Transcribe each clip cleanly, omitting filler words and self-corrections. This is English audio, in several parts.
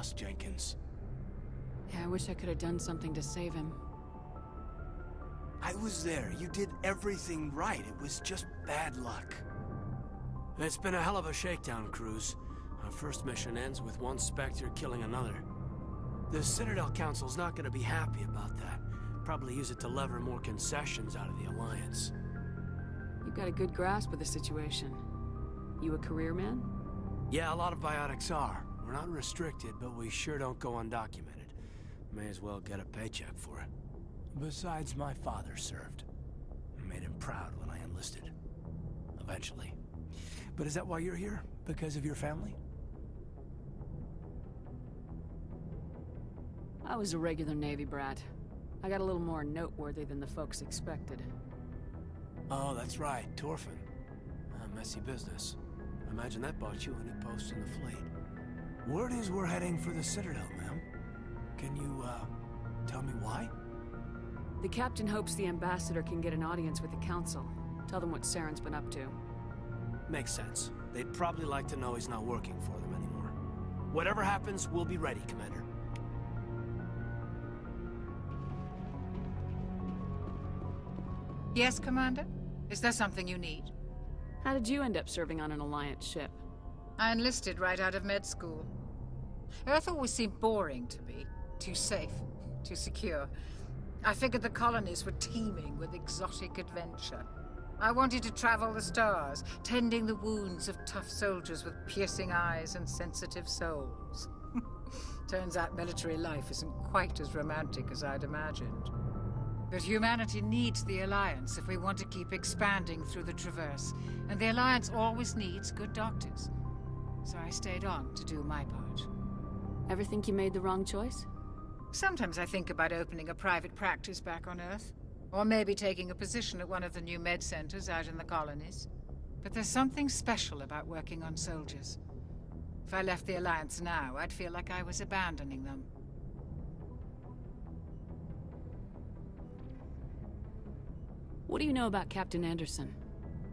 lost Jenkins. Yeah, I wish I could have done something to save him. I was there. You did everything right. It was just bad luck. It's been a hell of a shakedown, Cruz. Our first mission ends with one Spectre killing another. The Citadel Council's not gonna be happy about that. Probably use it to lever more concessions out of the Alliance. You've got a good grasp of the situation. You a career man? Yeah, a lot of biotics are. We're not restricted, but we sure don't go undocumented. May as well get a paycheck for it. Besides, my father served. I made him proud when I enlisted. Eventually. But is that why you're here? Because of your family? I was a regular Navy brat. I got a little more noteworthy than the folks expected. Oh, that's right, Torfin. A messy business. Imagine that bought you a new post in the fleet. Word is we're heading for the Citadel, ma'am. Can you, tell me why? The captain hopes the ambassador can get an audience with the council. Tell them what Saren's been up to. Makes sense. They'd probably like to know he's not working for them anymore. Whatever happens, we'll be ready, Commander. Yes, Commander? Is there something you need? How did you end up serving on an Alliance ship? I enlisted right out of med school. Earth always seemed boring to me. Too safe, too secure. I figured the colonies were teeming with exotic adventure. I wanted to travel the stars, tending the wounds of tough soldiers with piercing eyes and sensitive souls. Turns out military life isn't quite as romantic as I'd imagined. But humanity needs the Alliance if we want to keep expanding through the Traverse, and the Alliance always needs good doctors. So I stayed on to do my part. Ever think you made the wrong choice? Sometimes I think about opening a private practice back on Earth, or maybe taking a position at one of the new med centers out in the colonies. But there's something special about working on soldiers. If I left the Alliance now, I'd feel like I was abandoning them. What do you know about Captain Anderson?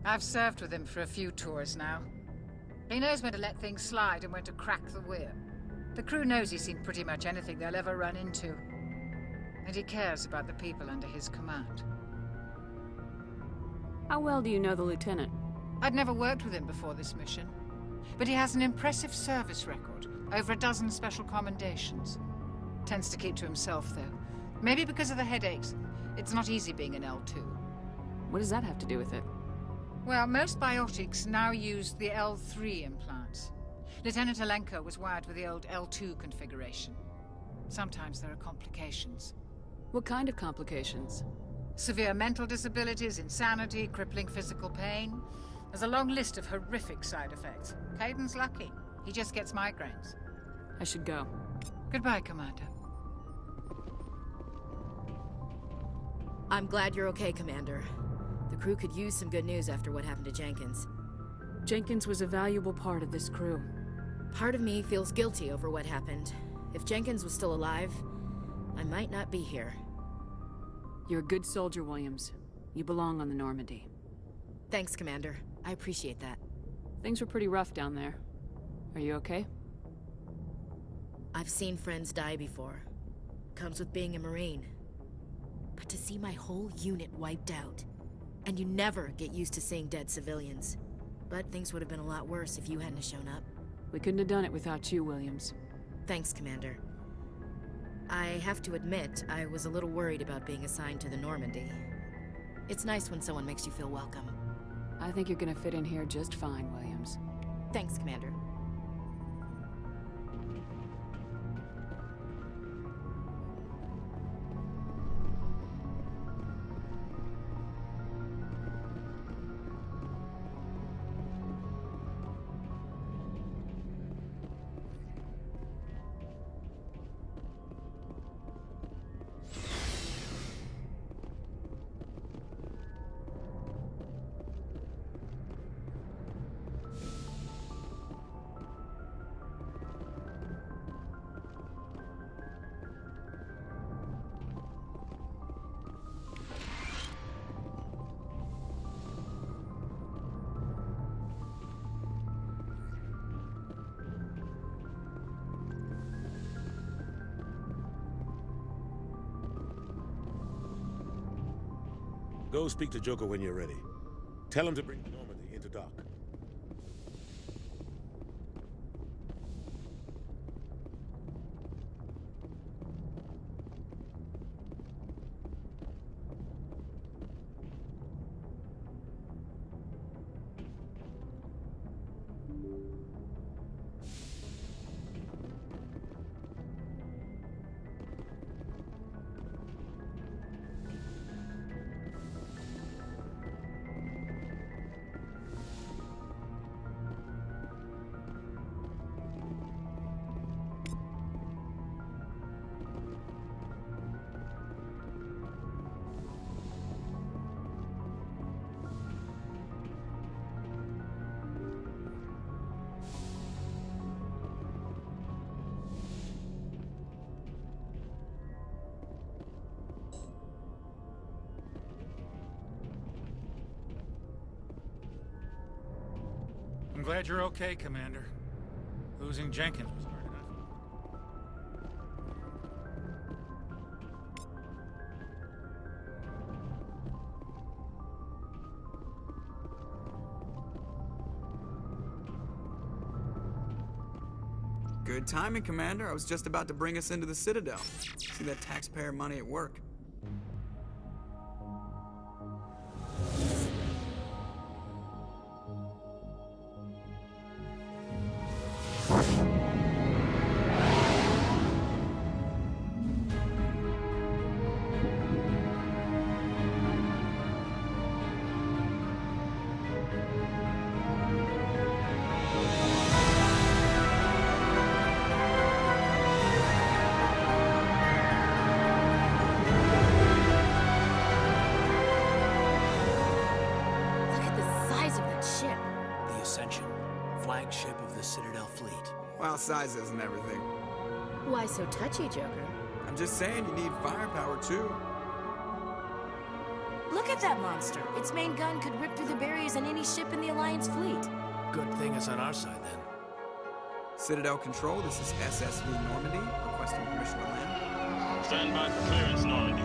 I've served with him for a few tours now. He knows when to let things slide and when to crack the whip. The crew knows he's seen pretty much anything they'll ever run into. And he cares about the people under his command. How well do you know the lieutenant? I'd never worked with him before this mission. But he has an impressive service record, over a dozen special commendations. Tends to keep to himself, though. Maybe because of the headaches. It's not easy being an L2. What does that have to do with it? Well, most biotics now use the L3 implants. Lieutenant Alenko was wired with the old L2 configuration. Sometimes there are complications. What kind of complications? Severe mental disabilities, insanity, crippling physical pain. There's a long list of horrific side effects. Caden's lucky. He just gets migraines. I should go. Goodbye, Commander. I'm glad you're okay, Commander. The crew could use some good news after what happened to Jenkins. Jenkins was a valuable part of this crew. Part of me feels guilty over what happened. If Jenkins was still alive, I might not be here. You're a good soldier, Williams. You belong on the Normandy. Thanks, Commander. I appreciate that. Things were pretty rough down there. Are you okay? I've seen friends die before. Comes with being a Marine. But to see my whole unit wiped out, and you never get used to seeing dead civilians. But things would have been a lot worse if you hadn't shown up. We couldn't have done it without you, Williams. Thanks, Commander. I have to admit, I was a little worried about being assigned to the Normandy. It's nice when someone makes you feel welcome. I think you're gonna fit in here just fine, Williams. Thanks, Commander. Go speak to Joker when you're ready. Tell him to bring Normandy into dock. I'm glad you're okay, Commander. Losing Jenkins was hard enough. Good timing, Commander. I was just about to bring us into the Citadel. See that taxpayer money at work. Flagship of the Citadel fleet. Well, size isn't everything. Why so touchy, Joker? I'm just saying you need firepower, too. Look at that monster. Its main gun could rip through the barriers on any ship in the Alliance fleet. Good thing it's on our side, then. Citadel Control, this is SSV Normandy, requesting permission to land. Stand by for clearance, Normandy.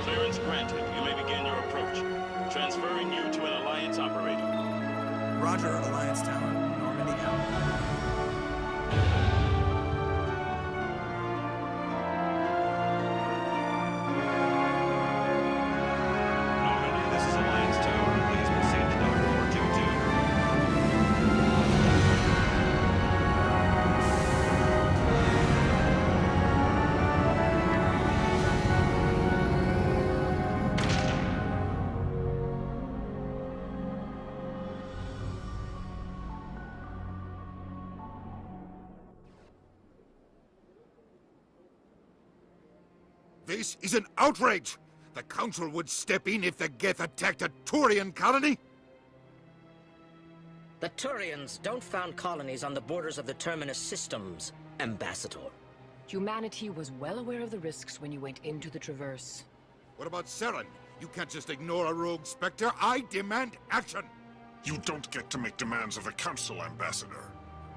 Clearance granted. You may begin your approach. Transferring you to an Alliance operator. Roger, Alliance Tower. Normandy out. This is an outrage! The Council would step in if the Geth attacked a Turian colony? The Turians don't found colonies on the borders of the Terminus systems, Ambassador. Humanity was well aware of the risks when you went into the Traverse. What about Saren? You can't just ignore a rogue Spectre. I demand action! You don't get to make demands of the Council, Ambassador.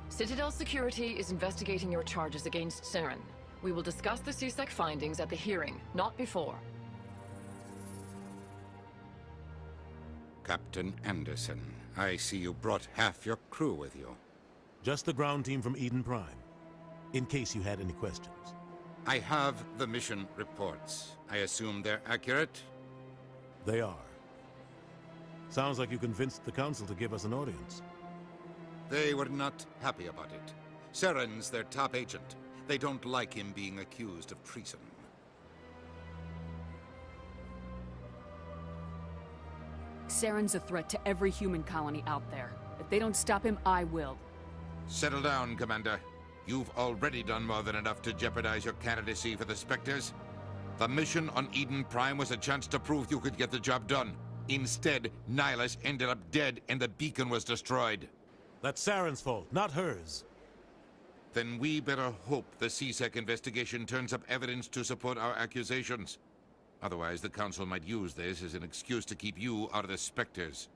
Citadel Security is investigating your charges against Saren. We will discuss the CSEC findings at the hearing, not before. Captain Anderson, I see you brought half your crew with you. Just the ground team from Eden Prime, in case you had any questions. I have the mission reports. I assume they're accurate? They are. Sounds like you convinced the Council to give us an audience. They were not happy about it. Saren's their top agent. They don't like him being accused of treason. Saren's a threat to every human colony out there. If they don't stop him, I will. Settle down, Commander. You've already done more than enough to jeopardize your candidacy for the Spectres. The mission on Eden Prime was a chance to prove you could get the job done. Instead, Nihilus ended up dead and the beacon was destroyed. That's Saren's fault, not hers. Then we better hope the CSEC investigation turns up evidence to support our accusations. Otherwise, the Council might use this as an excuse to keep you out of the Spectres.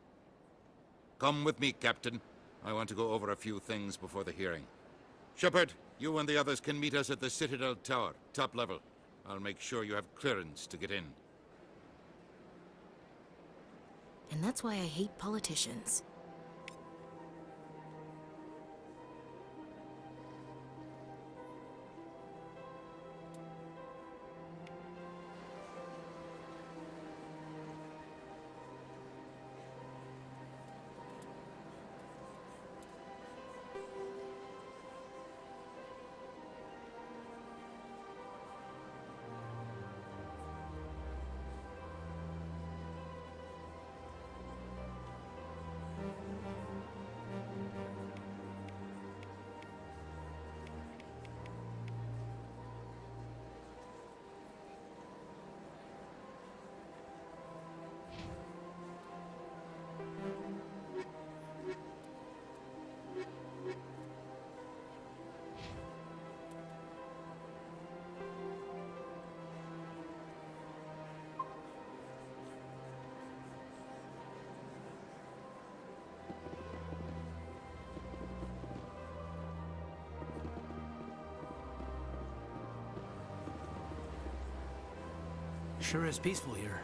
Come with me, Captain. I want to go over a few things before the hearing. Shepard, you and the others can meet us at the Citadel Tower, top level. I'll make sure you have clearance to get in. And that's why I hate politicians. Sure is peaceful here.